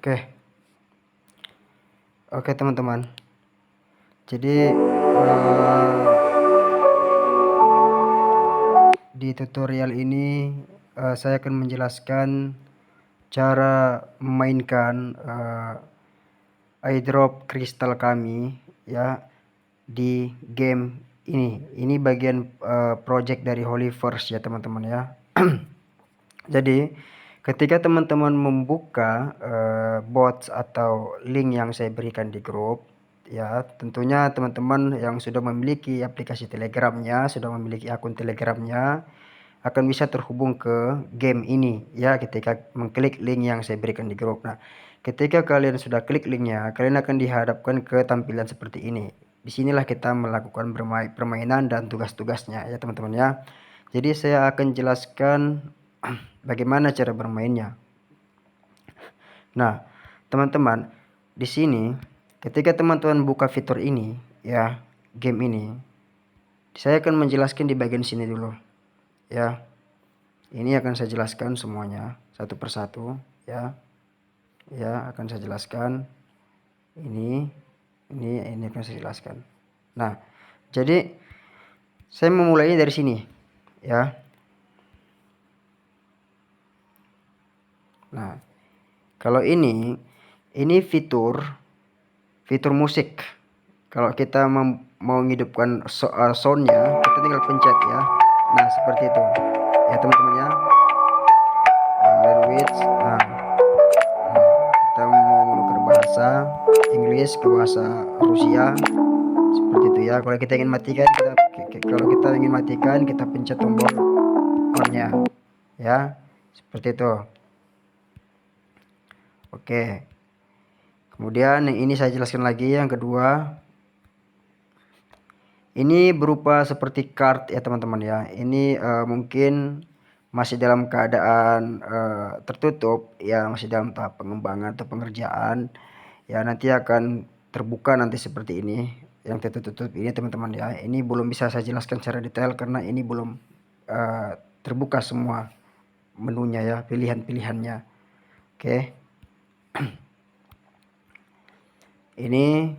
Oke, oke teman-teman. Jadi di tutorial ini saya akan menjelaskan cara memainkan airdrop kristal kami ya di game ini. Ini bagian project dari Holyverse ya teman-teman ya. Jadi ketika teman-teman membuka bots atau link yang saya berikan di grup ya, tentunya teman-teman yang sudah memiliki aplikasi Telegramnya, sudah memiliki akun Telegramnya akan bisa terhubung ke game ini ya ketika mengklik link yang saya berikan di grup. Nah, ketika kalian sudah klik linknya, kalian akan dihadapkan ke tampilan seperti ini. Disinilah kita melakukan permainan dan tugas-tugasnya ya teman-teman ya. Jadi saya akan jelaskan bagaimana cara bermainnya. Nah, teman-teman, di sini ketika teman-teman buka fitur ini ya, game ini, saya akan menjelaskan di bagian sini dulu. Ya. Ini akan saya jelaskan semuanya satu persatu ya. Ya, akan saya jelaskan. Ini akan saya jelaskan. Nah, jadi saya memulainya dari sini ya. Nah, kalau ini fitur musik. Kalau kita mau menghidupkan soundnya, kita tinggal pencet ya. Nah, seperti itu ya teman-teman ya. Language. Nah, kita mau menukar bahasa Inggris ke bahasa Rusia seperti itu ya. Kalau kita ingin matikan, kita pencet tombol on-nya ya, seperti itu. Oke, kemudian yang ini saya jelaskan lagi. Yang kedua, ini berupa seperti card ya teman-teman ya. Ini mungkin masih dalam keadaan tertutup ya, masih dalam tahap pengembangan atau pengerjaan ya. Nanti akan terbuka nanti seperti ini, yang tertutup ini teman-teman ya. Ini belum bisa saya jelaskan secara detail karena ini belum terbuka semua menunya ya, pilihan-pilihannya. Oke. Ini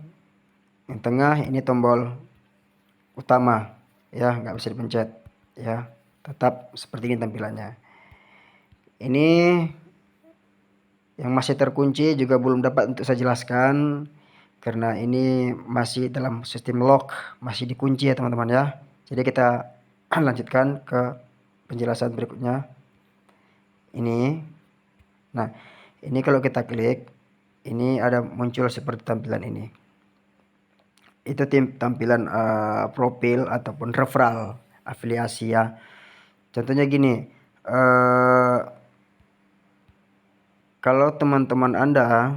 yang tengah, ini tombol utama ya, nggak bisa dipencet ya, tetap seperti ini tampilannya. Ini yang masih terkunci juga belum dapat untuk saya jelaskan karena ini masih dalam sistem lock, masih dikunci ya teman-teman ya. Jadi kita lanjutkan ke penjelasan berikutnya. Ini, nah ini kalau kita klik, ini ada muncul seperti tampilan ini. Itu tampilan profil ataupun referral afiliasi ya. Contohnya gini, kalau teman-teman Anda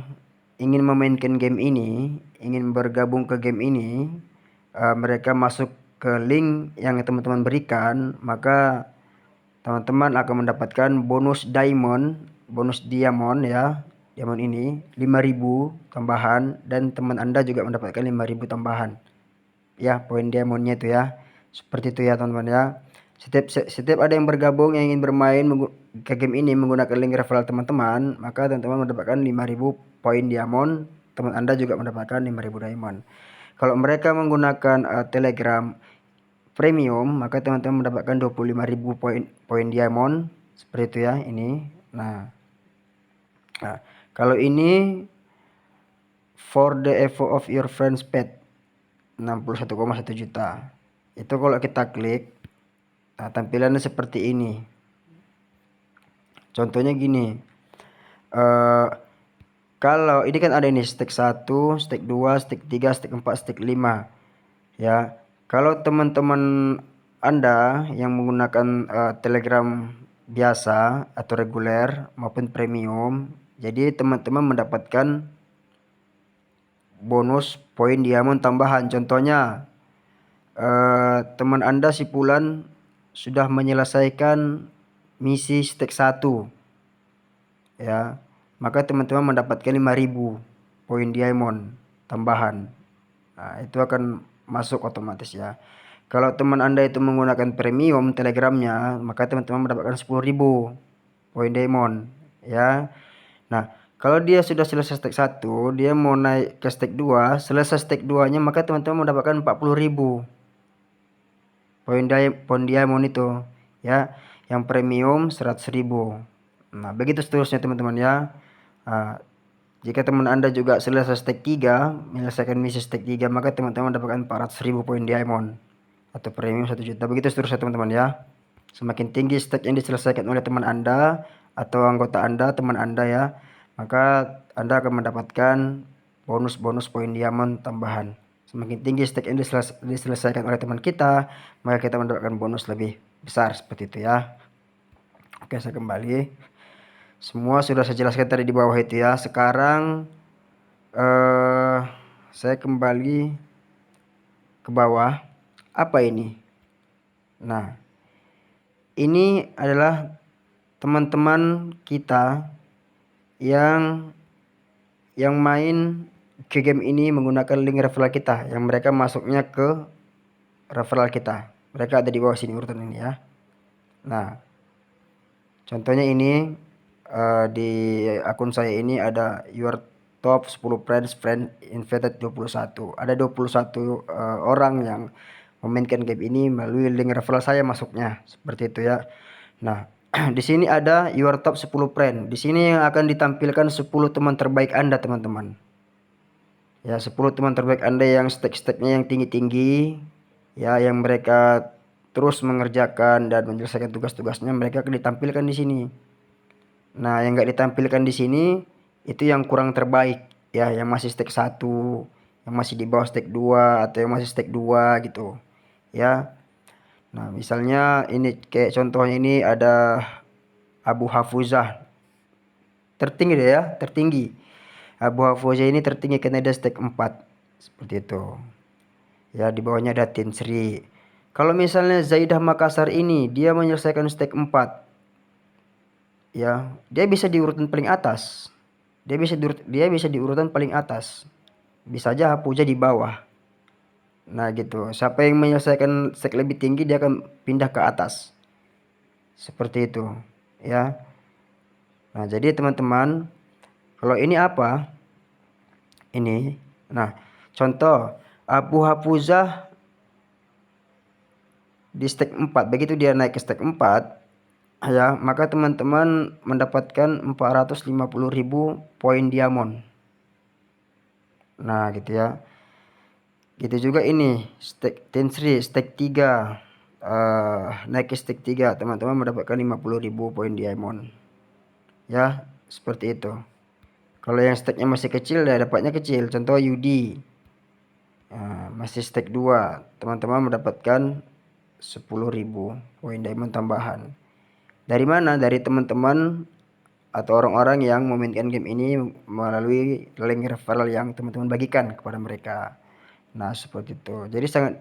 ingin memainkan game ini, ingin bergabung ke game ini, mereka masuk ke link yang teman-teman berikan, maka teman-teman akan mendapatkan bonus diamond ya. Diamond ini 5.000 tambahan, dan teman Anda juga mendapatkan 5.000 tambahan. Ya, poin diamondnya itu ya. Seperti itu ya teman-teman ya. Setiap ada yang bergabung yang ingin bermain ke game ini menggunakan link referral teman-teman, maka teman-teman mendapatkan 5.000 poin diamond, teman Anda juga mendapatkan 5.000 diamond. Kalau mereka menggunakan Telegram premium, maka teman-teman mendapatkan 25.000 poin diamond, seperti itu ya ini. Nah, kalau ini for the evo of your friends pet 61,1 juta. Itu kalau kita klik, nah tampilannya seperti ini. Contohnya gini, kalau ini kan ada ini stake 1, stake 2, stake 3, stake 4, stake 5 ya. Kalau teman-teman Anda yang menggunakan Telegram biasa atau reguler maupun premium, jadi teman-teman mendapatkan bonus poin diamond tambahan. Contohnya teman Anda si Pulan sudah menyelesaikan misi stake 1 ya, maka teman-teman mendapatkan 5.000 poin diamond tambahan. Nah, itu akan masuk otomatis ya. Kalau teman Anda itu menggunakan premium Telegramnya, maka teman-teman mendapatkan 10.000 poin diamond ya. Nah, Kalau dia sudah selesai stake 1, dia mau naik ke stake 2, selesai stake 2-nya maka teman-teman mendapatkan 40.000 poin diamond itu ya. Yang premium 100.000. Nah, begitu seterusnya teman-teman ya. Jika teman Anda juga selesai stake 3, menyelesaikan misi stake 3, maka teman-teman mendapatkan 400.000 poin diamond atau premium 1 juta. Begitu seterusnya teman-teman ya. Semakin tinggi stake yang diselesaikan oleh teman Anda atau anggota Anda, teman Anda ya, maka Anda akan mendapatkan bonus-bonus poin diamond tambahan. Semakin tinggi stake yang diselesaikan oleh teman kita, maka kita mendapatkan bonus lebih besar seperti itu ya. Oke, saya kembali. Semua sudah saya jelaskan tadi di bawah itu ya. Sekarang saya kembali ke bawah. Apa ini? Nah, ini adalah teman-teman kita yang main ke game ini menggunakan link referral kita, yang mereka masuknya ke referral kita. Mereka ada di bawah sini urutan ini ya. Nah, contohnya ini di akun saya ini ada your top 10 friend invited 21. Ada 21 orang yang memainkan game ini melalui link referral saya masuknya, seperti itu ya. Nah, di sini ada your top 10 friend. Di sini yang akan ditampilkan 10 teman terbaik Anda, teman-teman. Ya, 10 teman terbaik Anda yang stake-stake-nya yang tinggi-tinggi, ya, yang mereka terus mengerjakan dan menyelesaikan tugas-tugasnya, mereka akan ditampilkan di sini. Nah, yang nggak ditampilkan di sini itu yang kurang terbaik, ya, yang masih stake 1, yang masih di bawah stake 2 atau yang masih stake 2 gitu, ya. Nah, misalnya ini kayak contohnya ini ada Abu Hafuzah. Tertinggi deh ya, tertinggi. Abu Hafuzah ini tertinggi karena dia stake 4. Seperti itu. Ya, di bawahnya ada Tin Sri. Kalau misalnya Zaidah Makassar ini dia menyelesaikan stake 4. Ya, dia bisa di urutan paling atas. Dia bisa di urutan paling atas. Bisa aja Hapuja di bawah. Nah, gitu. Siapa yang menyelesaikan stake lebih tinggi dia akan pindah ke atas. Seperti itu, ya. Nah, jadi teman-teman, kalau ini apa? Ini. Nah, contoh Abu Hafuzah di stake 4. Begitu dia naik ke stake 4, ya, maka teman-teman mendapatkan 450.000 poin diamond. Nah, gitu ya. Gitu juga ini stake Tensri stake 3, naik ke stake 3, teman-teman mendapatkan 50.000 poin diamond. Ya, seperti itu. Kalau yang stake-nya masih kecil ya dapatnya kecil. Contoh Yudi. Masih stake 2, teman-teman mendapatkan 10.000 poin diamond tambahan. Dari mana? Dari teman-teman atau orang-orang yang memainkan game ini melalui link referral yang teman-teman bagikan kepada mereka. Nah, seperti itu. Jadi sangat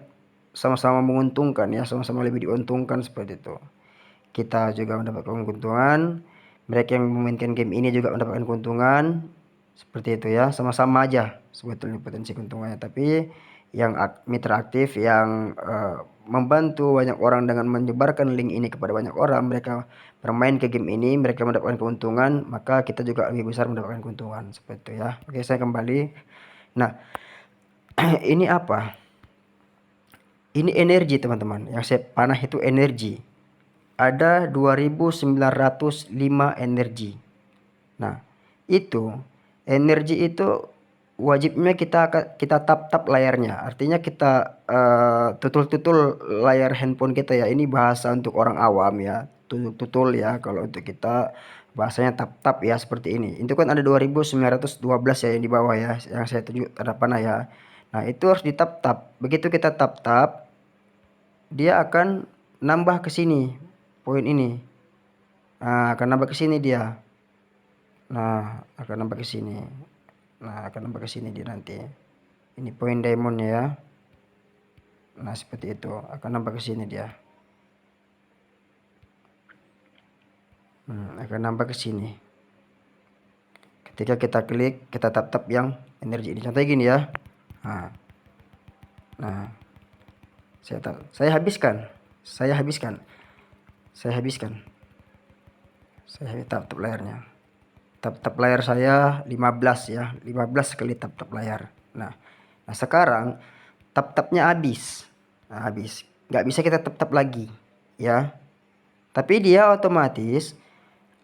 sama-sama menguntungkan ya, sama-sama lebih diuntungkan seperti itu. Kita juga mendapatkan keuntungan, mereka yang memainkan game ini juga mendapatkan keuntungan. Seperti itu ya, sama-sama aja sebetulnya potensi keuntungannya. Tapi yang mitra aktif yang membantu banyak orang dengan menyebarkan link ini kepada banyak orang, mereka bermain ke game ini, mereka mendapatkan keuntungan, maka kita juga lebih besar mendapatkan keuntungan. Seperti itu ya. Oke, saya kembali. Nah, ini apa? Ini energi teman-teman. Yang saya panah itu energi. Ada 2905 energi. Nah, itu energi itu wajibnya kita tap-tap layarnya. Artinya kita tutul-tutul layar handphone kita ya. Ini bahasa untuk orang awam ya. Tutul-tutul ya. Kalau untuk kita bahasanya tap-tap ya, seperti ini. Itu kan ada 2912 ya yang di bawah ya, yang saya tunjuk tanda panah ya. Nah, itu harus ditap-tap. Begitu kita tap-tap, dia akan nambah ke sini poin ini. Nah, akan nambah ke sini dia. Nah, akan nambah ke sini. Nah, akan nambah ke sini dia nanti. Ini poin diamondnya ya. Nah, seperti itu. Akan nambah ke sini dia. Akan nambah ke sini. Ketika kita klik, kita tap-tap yang energi ini. Contohnya gini ya. Nah, saya habiskan. Saya tap-tap layarnya. tap layar saya 15 ya, 15 kali tap layar. Nah sekarang tap-tapnya habis. Nah, habis. Nggak bisa kita tap lagi ya. Tapi dia otomatis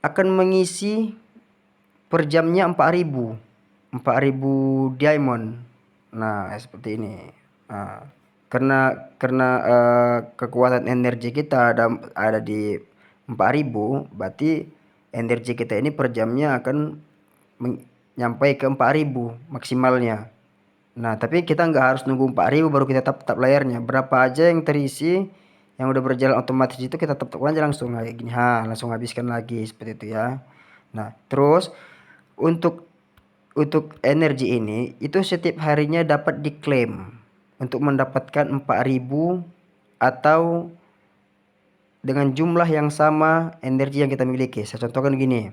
akan mengisi per jamnya 4000 diamond. Nah seperti ini. Nah, karena kekuatan energi kita ada di 4000, berarti energi kita ini per jamnya akan nyampai ke 4000 maksimalnya. Nah tapi kita nggak harus nunggu 4000 baru kita tap layarnya. Berapa aja yang terisi yang udah berjalan otomatis itu kita tap aja langsung kayak gini. Langsung habiskan lagi seperti itu ya. Nah terus untuk energi ini itu setiap harinya dapat diklaim untuk mendapatkan 4000 atau dengan jumlah yang sama energi yang kita miliki. Saya contohkan gini.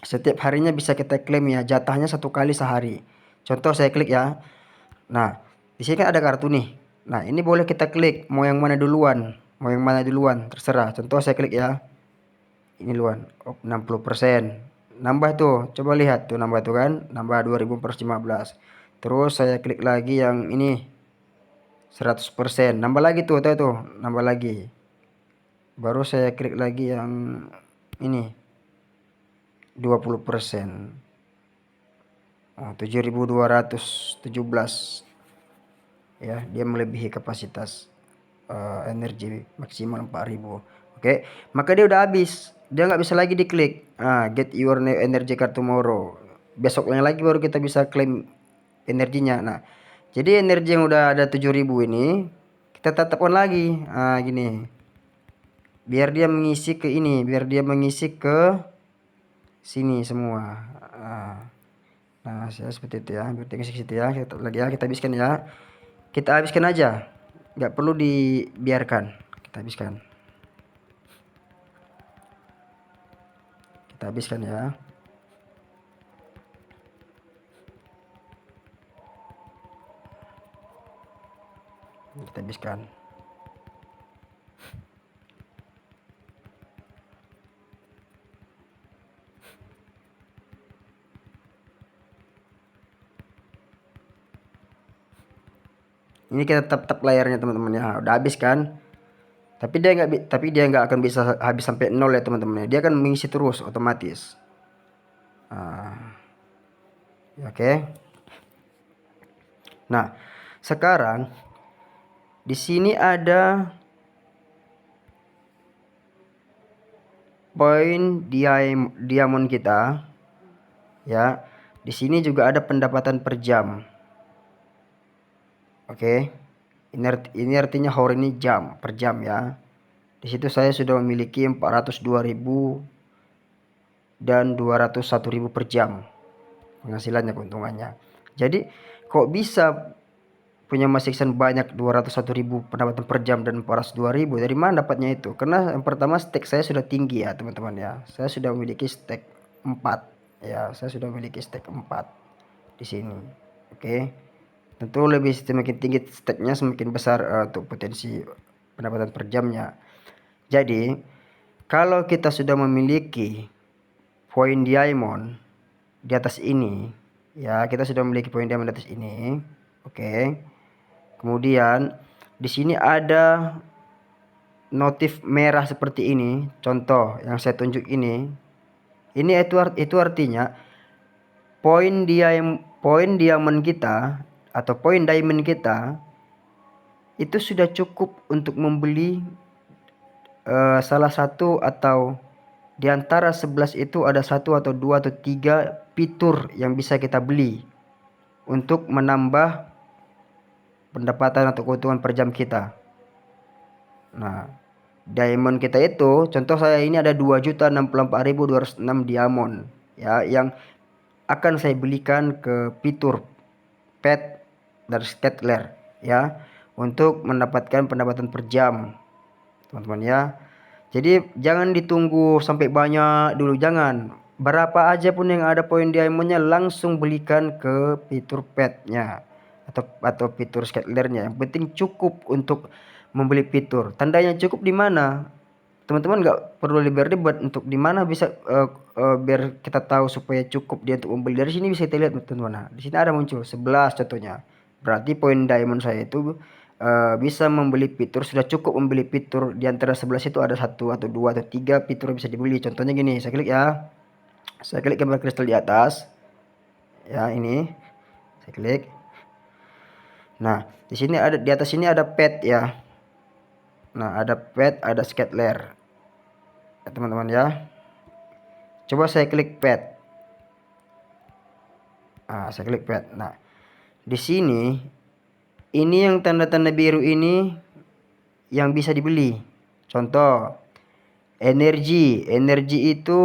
Setiap harinya bisa kita klaim ya, jatahnya 1 kali sehari. Contoh saya klik ya. Nah, di sini kan ada kartu nih. Nah, ini boleh kita klik mau yang mana duluan. Mau yang mana duluan, terserah. Contoh saya klik ya. Ini duluan. 60%. Nambah tuh, coba lihat tuh nambah tuh kan. Nambah 2415. Terus saya klik lagi yang ini. 100%. Nambah lagi tuh, tuh, nambah lagi. Baru saya klik lagi yang ini. 20%. 7217 ya, dia melebihi kapasitas energi maksimal 4000. Oke, maka dia udah habis, dia nggak bisa lagi diklik. Get your new energy card tomorrow, besoknya lagi baru kita bisa klaim energinya. Nah jadi energi yang udah ada 7000 ini kita tetapkan lagi gini, biar dia mengisi ke ini, biar dia mengisi ke sini semua. Nah saya seperti itu ya, berarti ke situ ya. Kita lagi ya, kita habiskan ya, kita habiskan aja, nggak perlu dibiarkan, kita habiskan, kita habiskan ya. Kita habiskan. Ini kita tap layarnya teman-teman ya, udah habis kan. Tapi dia nggak akan bisa habis sampai 0 ya teman-teman. Dia akan mengisi terus otomatis. Oke. Nah, sekarang di sini ada poin diamond kita ya. Di sini juga ada pendapatan per jam. Oke. Ini artinya hour ini jam per jam ya. Di situ saya sudah memiliki 402.000 dan 201.000 per jam penghasilannya, keuntungannya. Jadi kok bisa punya Mas Iksan banyak 201.000 pendapatan per jam dan 402.000? Dari mana dapatnya itu? Karena yang pertama stake saya sudah tinggi ya teman-teman ya. Saya sudah memiliki stake 4 ya. Saya sudah memiliki stake 4 di sini. Oke. Tentu lebih semakin tinggi stake-nya semakin besar untuk potensi pendapatan per jamnya. Jadi kalau kita sudah memiliki poin diamond di atas ini ya, kita sudah memiliki poin diamond di atas ini. Oke. Kemudian di sini ada notif merah seperti ini, contoh yang saya tunjuk ini. Ini itu artinya poin diamond kita atau poin diamond kita itu sudah cukup untuk membeli salah satu atau di antara 11 itu ada 1 atau 2 atau 3 fitur yang bisa kita beli untuk menambah pendapatan atau keuntungan per jam kita. Nah, diamond kita itu, contoh saya ini ada 2.064.206 diamond ya, yang akan saya belikan ke fitur pet dan Statler ya, untuk mendapatkan pendapatan per jam teman-teman ya. Jadi jangan ditunggu sampai banyak dulu, jangan. Berapa aja pun yang ada poin diamondnya langsung belikan ke fitur petnya atau fitur Statlernya. Yang penting cukup untuk membeli fitur. Tandanya cukup di mana? teman-teman nggak perlu berdebat untuk di mana bisa biar kita tahu supaya cukup dia untuk membeli. Dari sini bisa kita lihat teman-teman. Nah, di sini ada muncul 11 contohnya. Berarti poin diamond saya itu bisa membeli fitur, sudah cukup membeli fitur. Di antara 11 itu ada 1 atau 2 atau 3 fitur yang bisa dibeli. Contohnya gini, saya klik ya. Saya klik gambar kristal di atas. Ya, ini. Saya klik. Nah, di sini ada, di atas sini ada pet ya. Nah, ada pet, ada scattler. Ya, teman-teman ya. Coba saya klik pet. Nah, saya klik pet. Nah, di sini ini yang tanda-tanda biru ini yang bisa dibeli. Contoh, energi. Energi itu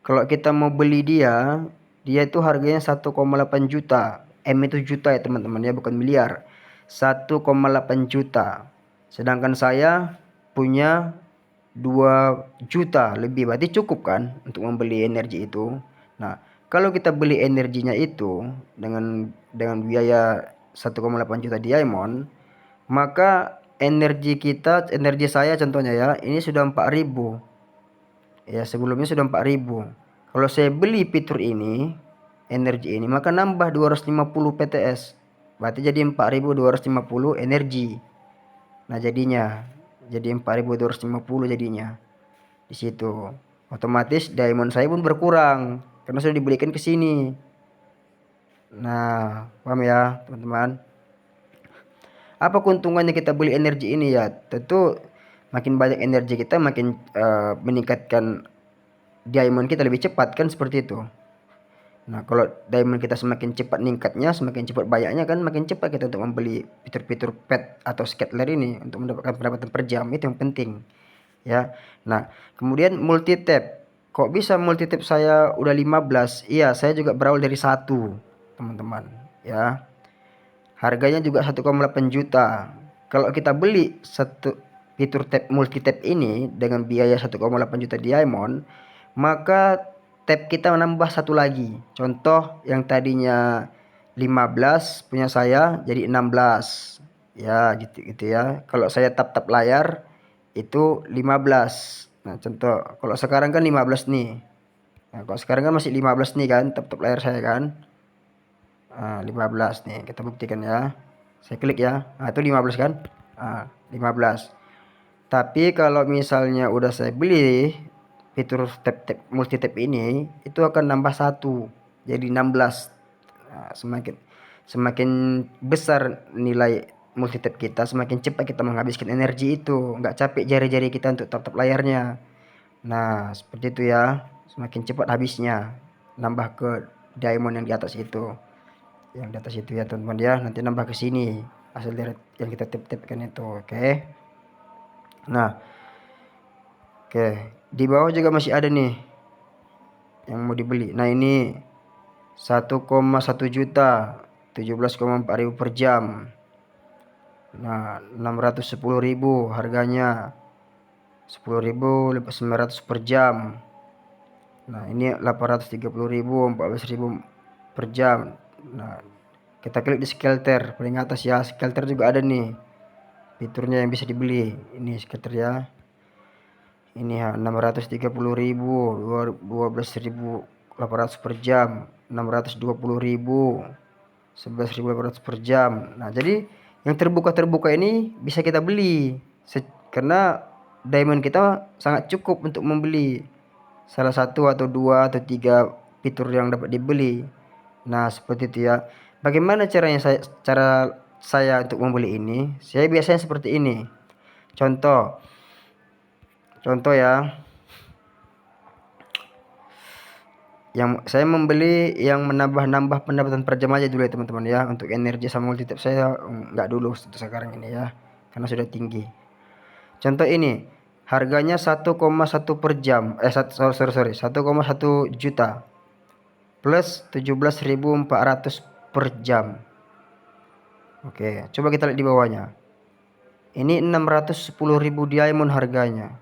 kalau kita mau beli dia itu harganya 1,8 juta. M itu juta ya teman-teman ya, bukan miliar. 1,8 juta. Sedangkan saya punya 2 juta lebih, berarti cukup kan untuk membeli energi itu. Nah, kalau kita beli energinya itu dengan biaya 1,8 juta diamond, maka energi saya contohnya ya, ini sudah 4.000. Ya, sebelumnya sudah 4.000. Kalau saya beli fitur ini, energi ini, maka nambah 250 PTS. Berarti jadi 4.250 energi. Nah, jadinya jadi 4.250 jadinya. Di situ. Otomatis diamond saya pun berkurang karena sudah dibelikan ke sini. Nah, paham ya, teman-teman? Apa keuntungannya kita beli energi ini ya? Tentu makin banyak energi kita makin meningkatkan diamond kita lebih cepat kan, seperti itu. Nah, kalau diamond kita semakin cepat meningkatnya, semakin cepat banyaknya kan, makin cepat kita untuk membeli fitur-fitur pet atau scattler ini untuk mendapatkan pendapatan per jam. Itu yang penting ya. Nah, kemudian multi tap. Kok bisa multi tap saya udah 15? Iya, saya juga berawal dari 1, teman-teman ya. Harganya juga 1,8 juta. Kalau kita beli satu fitur tap multi tap ini dengan biaya 1,8 juta diamond, maka tab kita menambah 1 lagi. Contoh yang tadinya 15 punya saya jadi 16. Ya, gitu ya. Kalau saya tap layar itu 15. Nah, contoh kalau sekarang kan 15 nih. Nah, kalau sekarang kan masih 15 nih kan tap layar saya kan. 15 nih, kita buktikan ya. Saya klik ya. Nah, itu 15 kan? 15. Tapi kalau misalnya udah saya beli fitur tap multi tap ini, itu akan nambah 1 jadi 16. Nah, semakin besar nilai multi tap kita, semakin cepat kita menghabiskan energi itu, nggak capek jari-jari kita untuk tap layarnya. Nah, seperti itu ya, semakin cepat habisnya. Nambah ke diamond yang di atas itu, ya teman-teman ya. Nanti nambah ke sini hasil dari yang kita tap-tapkan itu. Oke. Nah, oke, di bawah juga masih ada nih yang mau dibeli. Nah, ini 1,1 juta, 17,4 ribu per jam. Nah, 610.000 harganya, 10.900 per jam. Nah, ini 830.000, 14.000 per jam. Nah, kita klik di skelter paling atas ya. Skelter juga ada nih fiturnya yang bisa dibeli. Ini skelter ya. Ini ya, 630.000, 12.800 per jam, 620.000, 11.800 per jam. Nah, jadi yang terbuka ini bisa kita beli karena diamond kita sangat cukup untuk membeli salah satu atau 2 atau 3 fitur yang dapat dibeli. Nah, seperti itu ya. Bagaimana cara saya untuk membeli ini? Saya biasanya seperti ini. Contoh ya. Yang saya membeli yang menambah pendapatan per jam aja dulu ya teman-teman ya. Untuk energi sama multi tap saya nggak dulu sekarang ini ya, karena sudah tinggi. Contoh ini harganya 1,1 per jam, 1,1 juta plus 17.400 per jam. Oke, coba kita lihat di bawahnya. Ini 610.000 diamond harganya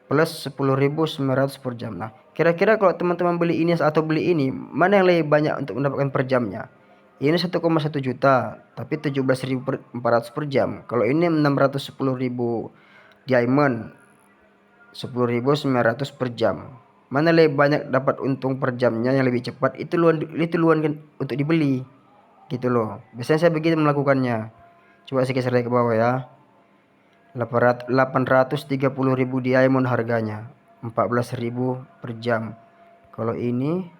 plus 10.900 per jam. Nah, kira-kira kalau teman-teman beli ini atau beli ini, mana yang lebih banyak untuk mendapatkan per jamnya? Ini 1,1 juta, tapi 17.400 per jam. Kalau ini 610.000 diamond, 10.900 per jam. Mana lebih banyak dapat untung per jamnya yang lebih cepat, itu luan kan untuk dibeli gitu loh. Biasanya saya begitu melakukannya. Coba saya geser lagi ke bawah ya. 830.000 diamond harganya, 14.000 per jam. Kalau ini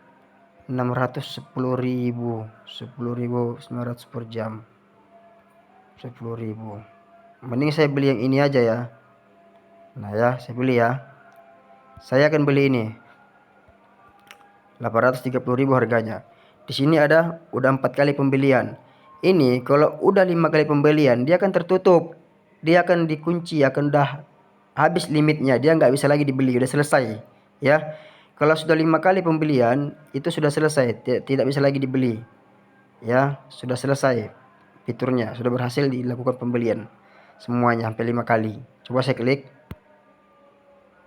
610.000, 10.900 per jam, 10.000. Mending saya beli yang ini aja ya. Nah ya, saya beli ya. Saya akan beli ini 830.000 harganya. Di sini udah 4 kali pembelian. Ini kalau udah 5 kali pembelian dia akan tertutup. Dia akan dikunci, akan udah habis limitnya, dia nggak bisa lagi dibeli, udah selesai ya. Kalau sudah 5 kali pembelian itu sudah selesai, tidak bisa lagi dibeli ya, sudah selesai fiturnya, sudah berhasil dilakukan pembelian semuanya sampai 5 kali. Coba saya klik.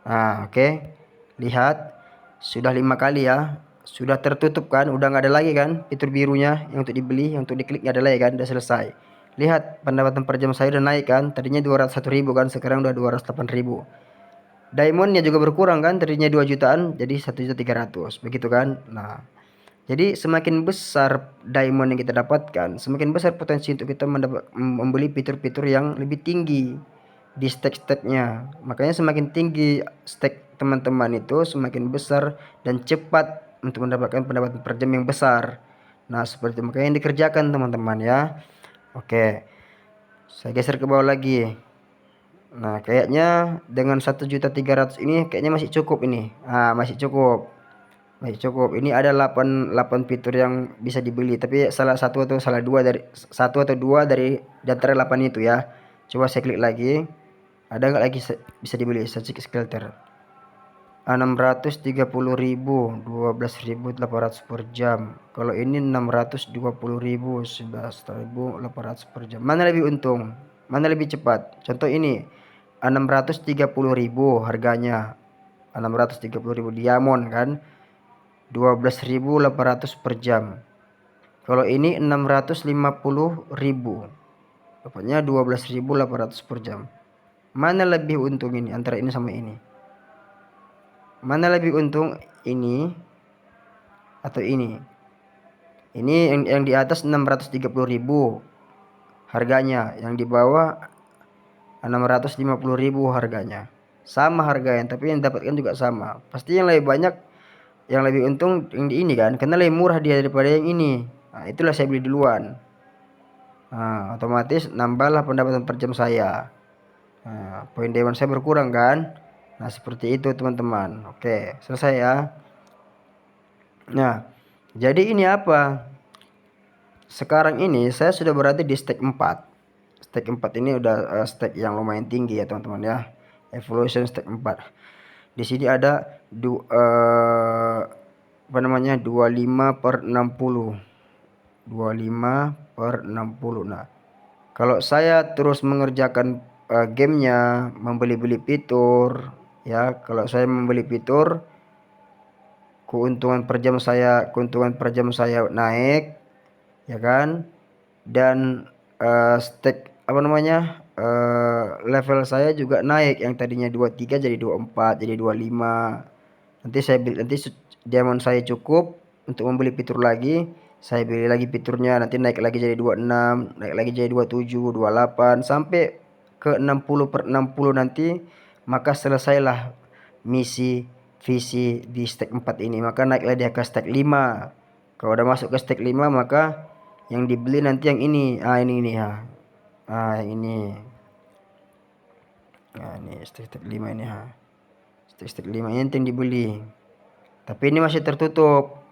Nah oke, lihat sudah 5 kali ya, sudah tertutup kan, udah nggak ada lagi kan fitur birunya yang untuk dibeli, yang untuk diklik nggak ada lagi kan, udah selesai. Lihat pendapatan per jam saya udah naik kan, tadinya 201.000 kan, sekarang udah 208.000. Diamondnya juga berkurang kan, tadinya 2 jutaan jadi 1.300.000 begitu kan. Nah jadi semakin besar diamond yang kita dapatkan, semakin besar potensi untuk kita membeli fitur-fitur yang lebih tinggi di stack-stacknya. Makanya semakin tinggi stack teman-teman itu, semakin besar dan cepat untuk mendapatkan pendapatan per jam yang besar. Nah seperti itu, makanya yang dikerjakan teman-teman ya. Oke, saya geser ke bawah lagi. Nah kayaknya dengan 1.300.000 ini kayaknya masih cukup ini. Nah masih cukup. Masih cukup. Ini ada 8 fitur yang bisa dibeli, tapi salah satu atau satu atau dua dari antara 8 itu ya. Coba saya klik lagi. Ada nggak lagi bisa dibeli? Search skelter. 630.000, 12.800 per jam. Kalau ini 620.000, 11.800 per jam. Mana lebih untung? Mana lebih cepat? Contoh ini 630.000 harganya. 630.000 diamond kan. 12.800 per jam. Kalau ini 650.000. Dapatnya 12.800 per jam. Mana lebih untung ini antara ini sama ini? Mana lebih untung ini atau ini? Ini yang di atas 630.000 harganya, yang di bawah 650.000 harganya. Sama harganya, tapi yang dapatkan juga sama. Pasti yang lebih banyak, yang lebih untung yang di ini kan, karena lebih murah dia daripada yang ini. Nah, itulah saya beli duluan. Nah, otomatis nambahlah pendapatan per jam saya. Nah, poin dewan saya berkurang kan. Nah seperti itu teman-teman. Oke, selesai ya. Nah jadi ini apa, sekarang ini saya sudah berada di stack 4. Stack 4 ini udah stack yang lumayan tinggi ya teman-teman ya. Evolution stack 4. Di sini ada 25 per 60. 25 per 60. Nah kalau saya terus mengerjakan gamenya, membeli-beli fitur ya, kalau saya membeli fitur, keuntungan per jam saya naik ya kan, dan stack level saya juga naik, yang tadinya 23 jadi 24 jadi 25. Nanti diamond saya cukup untuk membeli fitur lagi, saya beli lagi fiturnya, nanti naik lagi jadi 26, naik lagi jadi 27, 28 sampai ke 60 per 60 nanti, maka selesailah misi visi di stack 4 ini, maka naiklah dia ke stack 5. Kalau udah masuk ke stack 5 maka yang dibeli nanti yang ini. Ini ya. Yang ini. Nah ini stack 5 ini ha. Stack 5 ini yang dibeli. Tapi ini masih tertutup.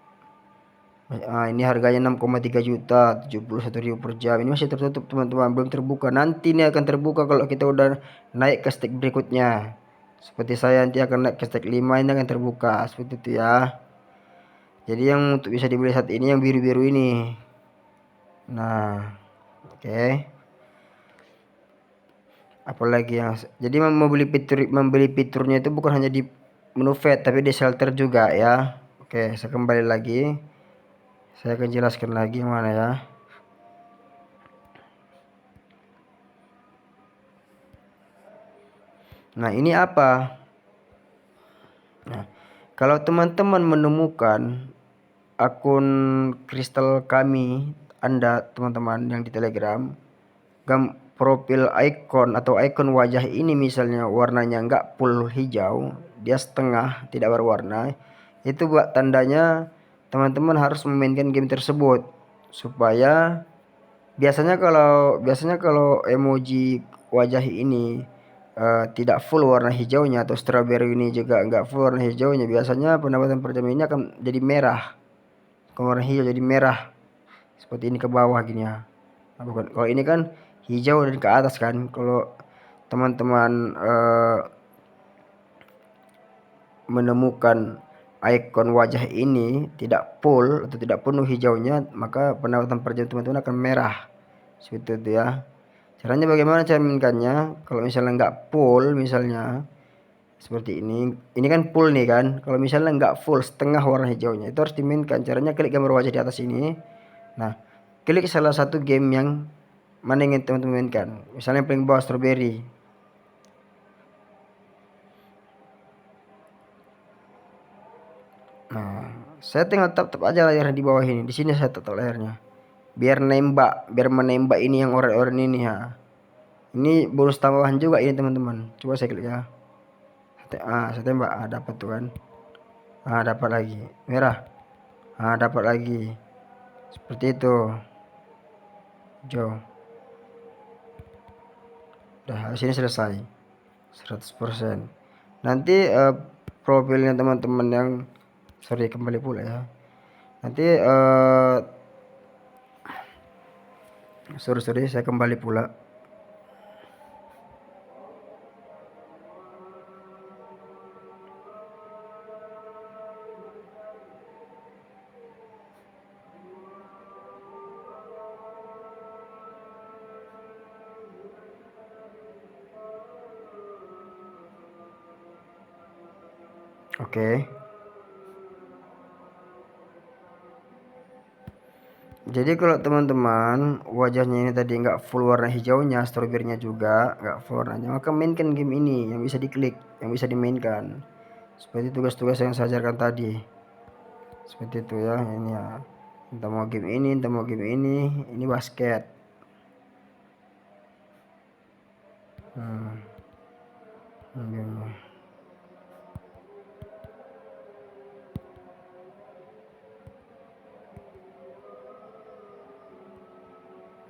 Ini harganya 6,3 juta, 71.000 per jam. Ini masih tertutup teman-teman, belum terbuka. Nanti ini akan terbuka kalau kita udah naik ke stack berikutnya. Seperti saya nanti akan naik ke stack 5, ini akan terbuka seperti itu ya. Jadi yang untuk bisa dibeli saat ini yang biru-biru ini. Nah oke. Apalagi yang jadi membeli fiturnya itu bukan hanya di menu fat tapi di shelter juga ya. Oke, saya kembali lagi. Saya akan jelaskan lagi yang mana ya. Nah ini apa? Nah, kalau teman-teman menemukan akun kristal kami, Anda teman-teman yang di Telegram, profil ikon atau ikon wajah ini misalnya warnanya enggak full hijau, dia setengah tidak berwarna, itu buat tandanya teman-teman harus memainkan game tersebut. Supaya biasanya kalau emoji wajah ini tidak full warna hijaunya, atau strawberry ini juga enggak full warna hijaunya, biasanya pendapatan per jam ini akan jadi merah, bukan warna hijau, jadi merah seperti ini ke bawah gini ya. Nah, bukan, kalau ini kan hijau dan ke atas kan. Kalau teman-teman menemukan ikon wajah ini tidak full atau tidak penuh hijaunya, maka pendapatan per jam teman-teman akan merah seperti itu ya. Caranya bagaimana cara mainkannya? Kalau misalnya nggak full, misalnya seperti ini kan full nih kan. Kalau misalnya nggak full, setengah warna hijaunya, itu harus dimainkan. Caranya klik gambar wajah di atas ini. Nah, klik salah satu game yang mana yang ingin teman-teman mainkan. Misalnya yang paling bawah strawberry. Nah, saya tinggal tap aja layar di bawah ini. Di sini saya tap layarnya. Biar menembak ini yang oranye-oranye ini ya. Ini bonus tambahan juga ini teman-teman. Coba saya klik ya. Saya tembak. Dapat tuh kan. Dapat lagi. Merah. Dapat lagi. Seperti itu. Hijau. Udah, di sini selesai. 100%. Nanti profilnya teman-teman yang kembali pula ya. Nanti saya kembali pula. Oke. Jadi kalau teman-teman wajahnya ini tadi nggak full warna hijaunya, strawberry-nya juga nggak full warnanya, maka mainkan game ini yang bisa diklik, yang bisa dimainkan. Seperti tugas-tugas yang saya ajarkan tadi. Seperti itu ya, ini ya. Entah mau game ini basket. Gamenya.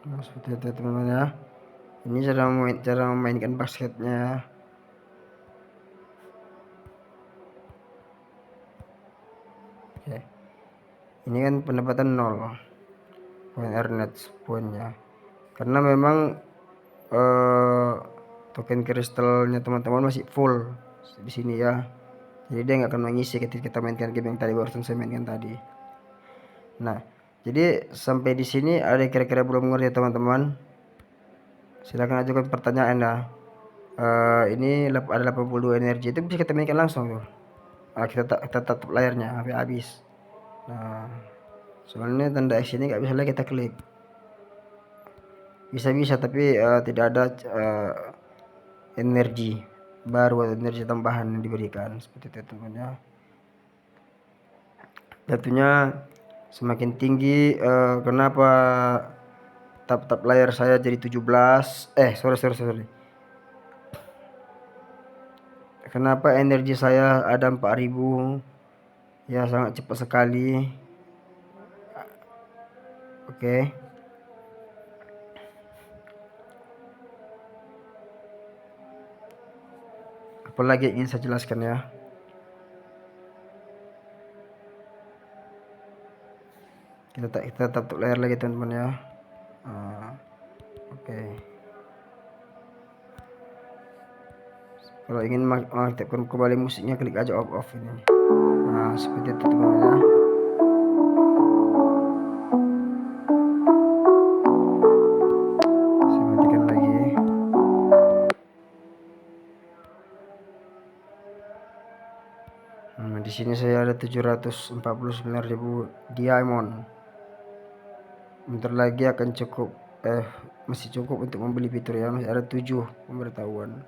Nah, seperti itu teman-teman ya. Ini cara memainkan basketnya. Oke. Ini kan pendapatan 0 poin earnet poinnya, karena memang token kristalnya teman-teman masih full di sini ya. Jadi dia nggak akan mengisi ketika kita mainkan game yang tadi barusan saya mainkan tadi. Nah, jadi sampai di sini ada kira-kira belum mengerti teman-teman? Silakan ajukan pertanyaan ya. Ini ada 82 energi, itu bisa kita mainkan langsung tuh. Kita tutup layarnya sampai habis. Nah, soalnya tanda X ini nggak bisa lagi kita klik. Bisa tapi tidak ada energi baru atau energi tambahan yang diberikan seperti itu teman-teman ya. Tentunya semakin tinggi, kenapa tap layar saya jadi 17, sorry, kenapa energi saya ada 4000 ya, sangat cepat sekali. Oke. Apalagi ingin saya jelaskan ya. Kita tap layar lagi teman-teman ya. Oke. Kalau ingin mengaktifkan kembali musiknya, klik aja off ini. Nah, seperti itu teman-teman ya. Saya matikan lagi. Di sini saya ada 749.000 diamond. Bentar lagi akan cukup, masih cukup untuk membeli fitur ya. Masih ada 7 pemberitahuan.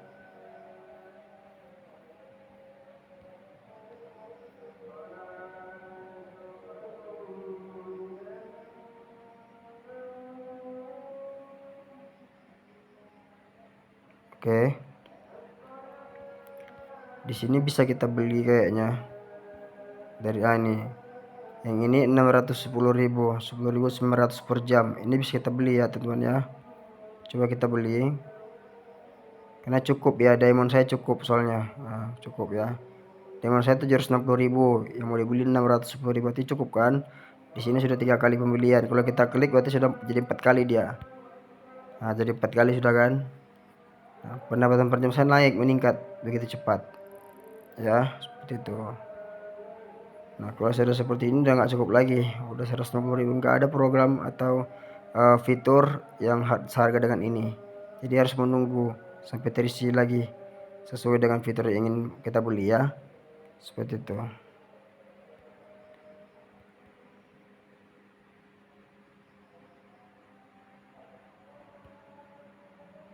Oke. Di sini bisa kita beli kayaknya dari ini. Yang ini 610.000, 10.900 per jam. Ini bisa kita beli ya teman-teman ya. Coba kita beli. Karena cukup ya, diamond saya cukup soalnya. Nah, cukup ya. Diamond saya 760.000, yang mau dibeli 610.000, berarti cukup kan? Di sini sudah 3 kali pembelian. Kalau kita klik berarti sudah jadi 4 kali dia. Nah, jadi 4 kali sudah kan? Nah, pendapatan per jam saya naik, meningkat begitu cepat. Ya, seperti itu. Nah, kalau saya udah seperti ini udah nggak cukup lagi, udah 160.000, nggak ada program atau fitur yang seharga dengan ini. Jadi harus menunggu sampai terisi lagi sesuai dengan fitur yang ingin kita beli ya, seperti itu.